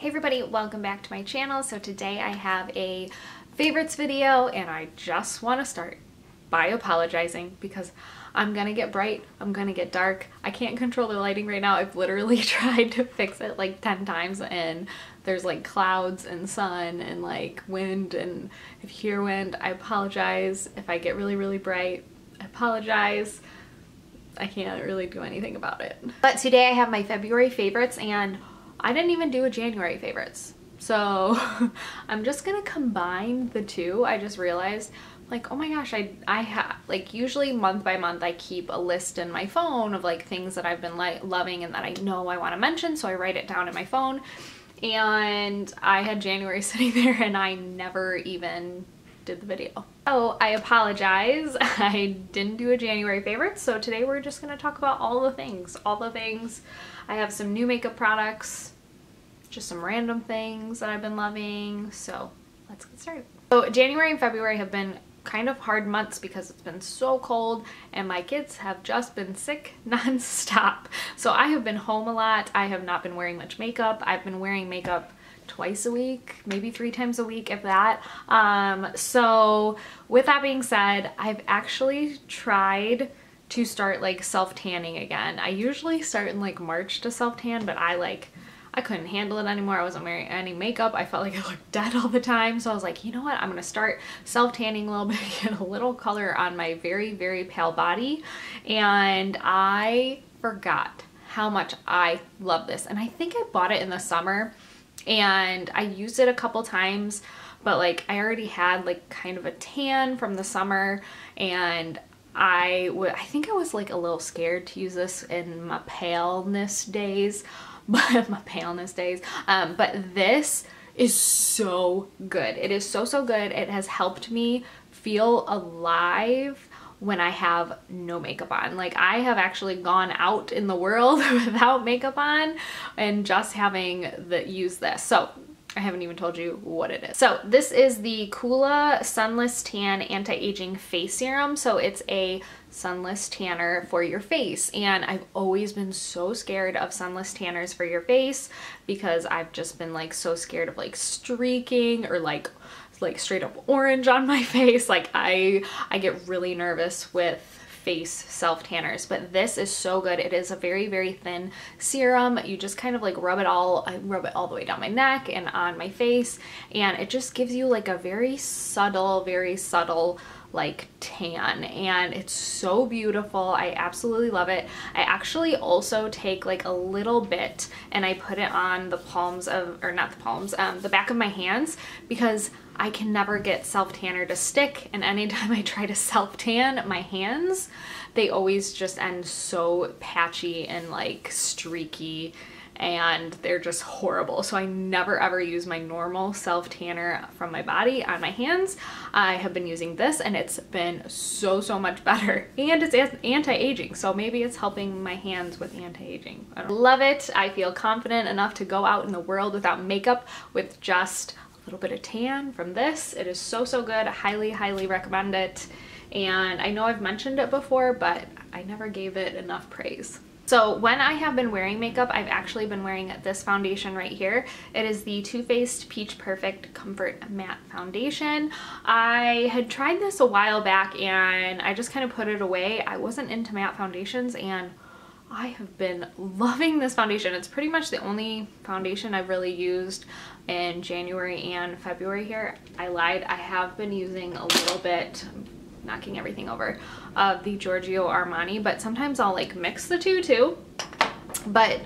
Hey everybody, welcome back to my channel. So today I have a favorites video and I just want to start by apologizing because I'm gonna get bright, I'm gonna get dark. I can't control the lighting right now. I've literally tried to fix it like 10 times and there's like clouds and sun and like wind, and if you hear wind, I apologize. If I get really bright, I apologize. I can't really do anything about it. But today I have my February favorites and I didn't even do a January favorites. So I'm just gonna combine the two. I just realized, like, oh my gosh, I have, like, usually month by month I keep a list in my phone of like things that I've been loving and that I know I want to mention, so I write it down in my phone. And I had January sitting there and I never even did the video. Oh, I apologize. I didn't do a January favorite, so today we're just gonna talk about all the things. I have some new makeup products, just some random things that I've been loving, so let's get started. So January and February have been kind of hard months because it's been so cold and my kids have just been sick non-stop. So I have been home a lot. I have not been wearing much makeup. I've been wearing makeup twice a week, maybe 3 times a week, if that. So with that being said, I've actually tried to start like self-tanning again. I usually start in like March to self-tan, but I couldn't handle it anymore. I wasn't wearing any makeup. I felt like I looked dead all the time. So I was like, you know what? I'm gonna start self-tanning a little bit, get a little color on my very pale body. And I forgot how much I love this. And I think I bought it in the summer and I used it a couple times, but like I already had like kind of a tan from the summer, and I think I was like a little scared to use this in my paleness days, but this is so good. It is so good. It has helped me feel alive when I have no makeup on. Like, I have actually gone out in the world without makeup on and just having used this. So I haven't even told you what it is. So this is the Coola Sunless Tan Anti-Aging Face Serum. So it's a sunless tanner for your face, and I've always been so scared of sunless tanners for your face because I've just been like so scared of like streaking or like straight up orange on my face. Like I get really nervous with face self tanners, but this is so good. It is a very thin serum. You just kind of like I rub it all the way down my neck and on my face, and it just gives you like a very subtle like tan, and it's so beautiful. I absolutely love it. I actually also take like a little bit and I put it on the palms of, or not the palms, the back of my hands, because I can never get self-tanner to stick, and anytime I try to self-tan my hands, they always just end so patchy and like streaky, and they're just horrible. So I never ever use my normal self-tanner from my body on my hands. I have been using this and it's been so much better, and it's anti-aging, so maybe it's helping my hands with anti-aging. I love it. I feel confident enough to go out in the world without makeup with just a little bit of tan from this. It is so good. I highly recommend it, and I know I've mentioned it before, but I never gave it enough praise. So when I have been wearing makeup, I've actually been wearing this foundation right here. It is the Too Faced Peach Perfect Comfort Matte Foundation. I had tried this a while back and I just kind of put it away. I wasn't into matte foundations, and I have been loving this foundation. It's pretty much the only foundation I've really used in January and February here. I lied. I have been using a little bit, knocking everything over, of the Giorgio Armani, but sometimes I'll like mix the two too. But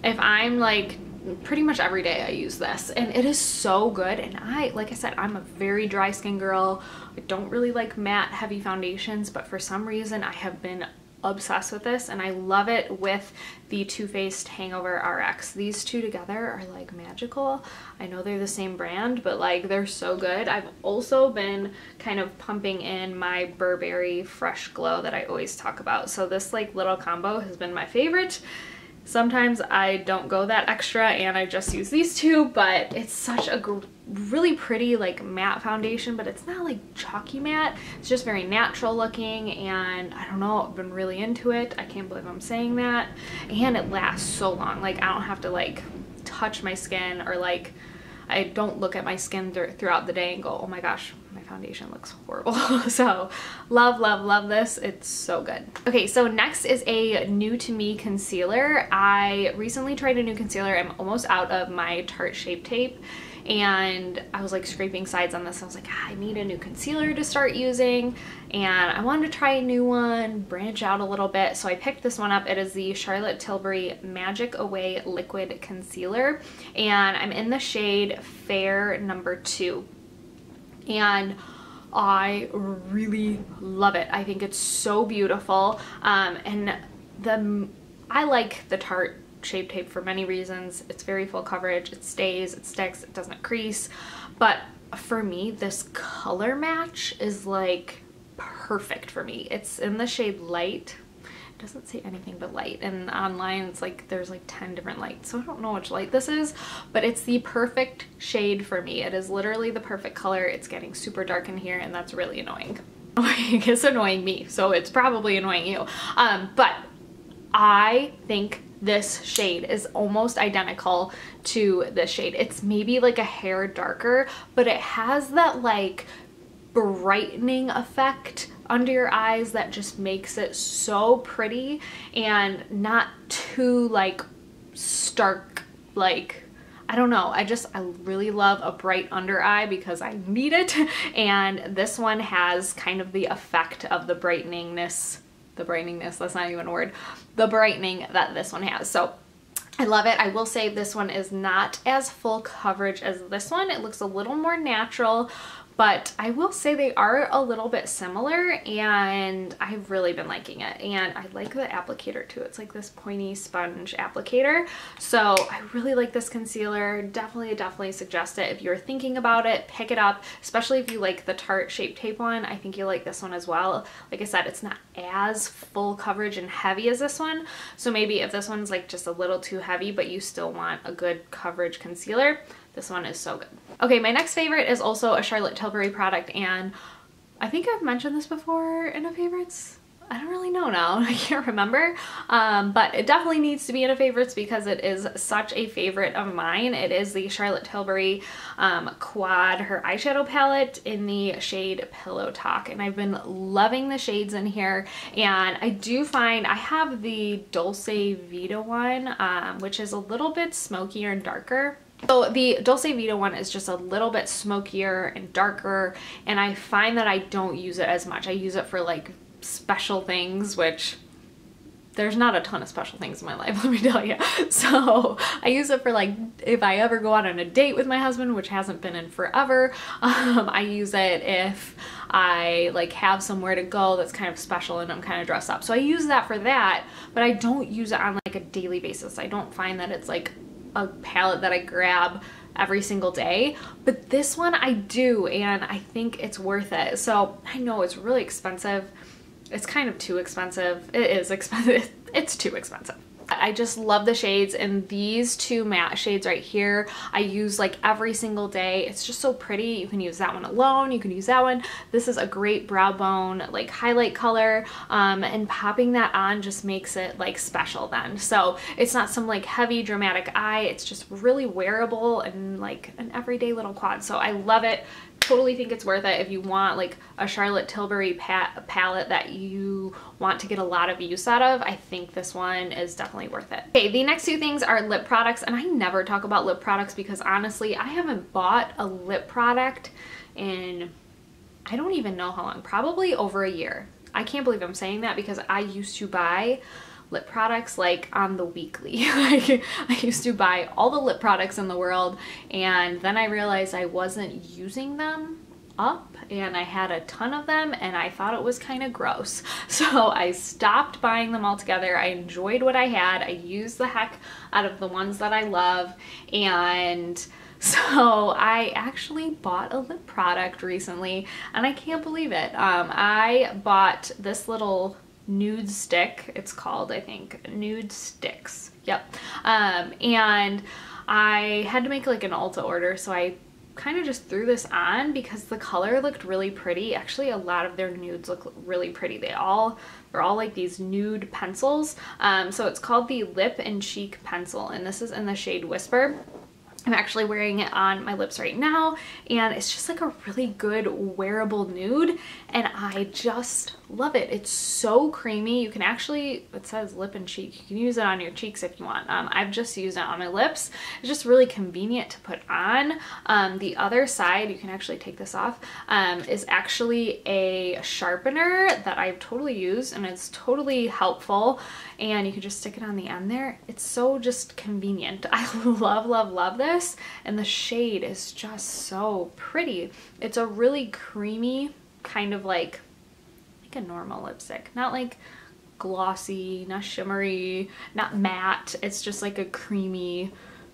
if I'm like, pretty much every day I use this, and it is so good. And like I said, I'm a very dry skin girl. I don't really like matte heavy foundations, but for some reason I have been obsessed with this, and I love it with the Too Faced Hangover RX. These two together are like magical. I know they're the same brand, but like they're so good. I've also been kind of pumping in my Burberry Fresh Glow that I always talk about. So this like little combo has been my favorite. Sometimes I don't go that extra and I just use these two, but it's such a really pretty like matte foundation, but it's not like chalky matte. It's just very natural looking, and I don't know, I've been really into it. I can't believe I'm saying that. And it lasts so long. Like I don't have to like touch my skin, or like I don't look at my skin throughout the day and go, oh my gosh, my foundation looks horrible. So love, love, love this. It's so good. Okay, so next is a new to me concealer. I recently tried a new concealer. I'm almost out of my Tarte Shape Tape, and I was like scraping sides on this. I was like, I need a new concealer to start using, and I wanted to try a new one, branch out a little bit. So I picked this one up. It is the Charlotte Tilbury Magic Away Liquid Concealer, and I'm in the shade Fair number 2. And I really love it. I think it's so beautiful. And I like the Tarte Shape Tape for many reasons. It's very full coverage, it stays, it sticks, it doesn't crease. But for me, this color match is like perfect for me. It's in the shade Light. It doesn't say anything but light, and online it's like there's like 10 different lights, so I don't know which light this is, but it's the perfect shade for me. It is literally the perfect color. It's getting super dark in here, and that's really annoying. It's annoying me, so it's probably annoying you. But I think this shade is almost identical to this shade. It's maybe like a hair darker, but it has that like brightening effect under your eyes that just makes it so pretty and not too like stark. Like, I don't know, I really love a bright under eye because I need it, and this one has kind of the effect of the brighteningness, that's not even a word, the brightening that this one has. So I love it. I will say this one is not as full coverage as this one. It looks a little more natural, but I will say they are a little bit similar, and I've really been liking it. And I like the applicator too. It's like this pointy sponge applicator. So I really like this concealer. Definitely suggest it. If you're thinking about it, pick it up, especially if you like the Tarte Shape Tape one. I think you'll like this one as well. Like I said, it's not as full coverage and heavy as this one. So maybe if this one's like just a little too heavy, but you still want a good coverage concealer, this one is so good. Okay, my next favorite is also a Charlotte Tilbury product, and I think I've mentioned this before in a favorites. I don't really know now. I can't remember. But it definitely needs to be in a favorites because it is such a favorite of mine. It is the Charlotte Tilbury Quad, her eyeshadow palette in the shade Pillow Talk. And I've been loving the shades in here. And I do find I have the Dulce Vita one, which is a little bit smokier and darker. So the Dulce Vita one is just a little bit smokier and darker, and I find that I don't use it as much. I use it for like special things, which there's not a ton of special things in my life, let me tell you. So I use it for like if I ever go out on a date with my husband, which hasn't been in forever. I use it if I like have somewhere to go that's kind of special and I'm kind of dressed up. So I use that for that, but I don't use it on like a daily basis. I don't find that it's like a palette that I grab every single day, but this one I do, and I think it's worth it. So I know it's really expensive. It's kind of too expensive. It is expensive. It's too expensive. I just love the shades, and these two matte shades right here I use like every single day. It's just so pretty. You can use that one alone, you can use that one. This is a great brow bone like highlight color, and popping that on just makes it like special then. So it's not some like heavy dramatic eye, it's just really wearable and like an everyday little quad. So I love it. Totally think it's worth it if you want like a Charlotte Tilbury palette that you want to get a lot of use out of. I think this one is definitely worth it. Okay, the next two things are lip products, and I never talk about lip products because honestly I haven't bought a lip product in I don't even know how long, probably over a year. I can't believe I'm saying that because I used to buy lip products like on the weekly. I used to buy all the lip products in the world, and then I realized I wasn't using them up, and I had a ton of them and I thought it was kind of gross. So I stopped buying them altogether. I enjoyed what I had. I used the heck out of the ones that I love, and so I actually bought a lip product recently, and I can't believe it. I bought this little nude stick, it's called, I think, Nude Sticks. Yep. And I had to make like an Ulta order, so I kind of just threw this on because the color looked really pretty. Actually, a lot of their nudes look really pretty. They're all like these nude pencils. So it's called the Lip and Cheek Pencil, and this is in the shade Whisper. I'm actually wearing it on my lips right now, and it's just like a really good wearable nude, and I just love it. It's so creamy. You can actually, it says lip and cheek, you can use it on your cheeks if you want. I've just used it on my lips. It's just really convenient to put on. The other side, you can actually take this off, is actually a sharpener that I've totally used, and it's totally helpful, and you can just stick it on the end there. It's so just convenient. I love, love, love this, and the shade is just so pretty. It's a really creamy, kind of like a normal lipstick, not like glossy, not shimmery, not matte. It's just like a creamy,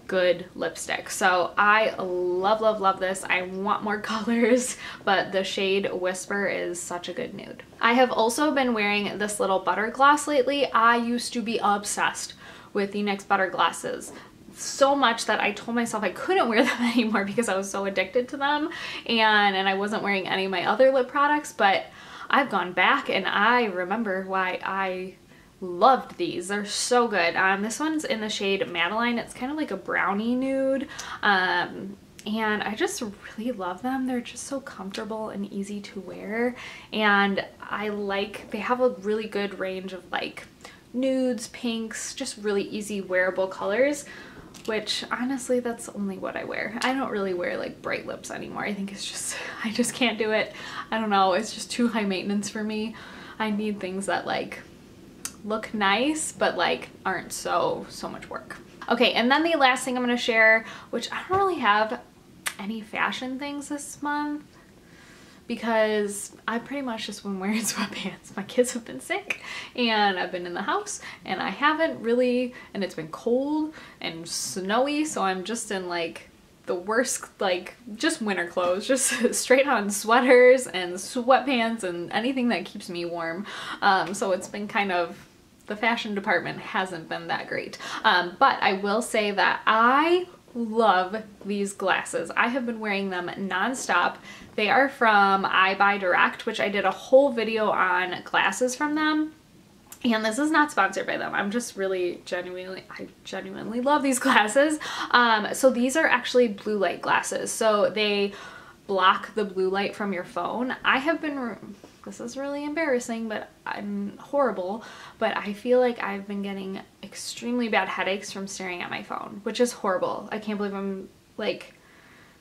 good lipstick. So I love, love, love this. I want more colors, but the shade Whisper is such a good nude. I have also been wearing this little butter gloss lately. I used to be obsessed with the NYX butter glosses, so much that I told myself I couldn't wear them anymore because I was so addicted to them, and I wasn't wearing any of my other lip products, but I've gone back and I remember why I loved these. They're so good. This one's in the shade Madeline. It's kind of like a brownie nude, and I just really love them. They're just so comfortable and easy to wear, and they have a really good range of like nudes, pinks, just really easy wearable colors, which honestly, that's only what I wear. I don't really wear like bright lips anymore. I think it's just, I just can't do it. I don't know, it's just too high maintenance for me. I need things that like look nice, but like aren't so much work. Okay, and then the last thing I'm gonna share, which I don't really have any fashion things this month, because I pretty much just been wearing sweatpants. My kids have been sick and I've been in the house and I haven't really, and it's been cold and snowy, so I'm just in like the worst, like just winter clothes, just straight on sweaters and sweatpants and anything that keeps me warm. So it's been kind of, the fashion department hasn't been that great. But I will say that I love these glasses. I have been wearing them nonstop. They are from EyeBuyDirect, which I did a whole video on glasses from them. And this is not sponsored by them. I'm just really I genuinely love these glasses. So these are actually blue light glasses. So they block the blue light from your phone. I have been, this is really embarrassing, but I'm horrible, but I feel like I've been getting extremely bad headaches from staring at my phone, which is horrible. I can't believe I'm like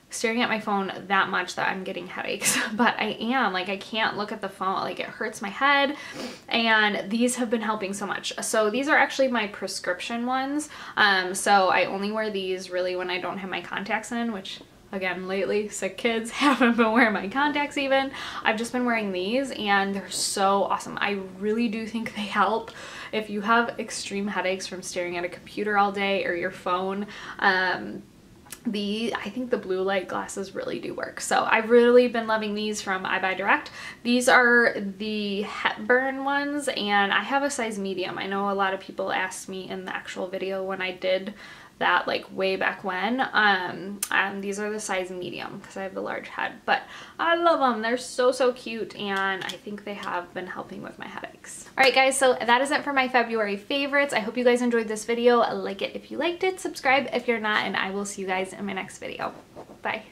staring at my phone that much that I'm getting headaches, but I am, like, I can't look at the phone, like it hurts my head, and these have been helping so much. So these are actually my prescription ones. So I only wear these really when I don't have my contacts in, which again, lately, sick kids, haven't been wearing my contacts even. I've just been wearing these and they're so awesome. I really do think they help if you have extreme headaches from staring at a computer all day or your phone. I think the blue light glasses really do work. So I've really been loving these from EyeBuyDirect. These are the Hepburn ones, and I have a size medium. I know a lot of people asked me in the actual video when I did that, like way back when, and these are the size medium because I have the large head, but I love them. They're so cute, and I think they have been helping with my headaches. All right guys, so that is it for my February favorites. I hope you guys enjoyed this video. Like it if you liked it, subscribe if you're not, and I will see you guys in my next video. Bye.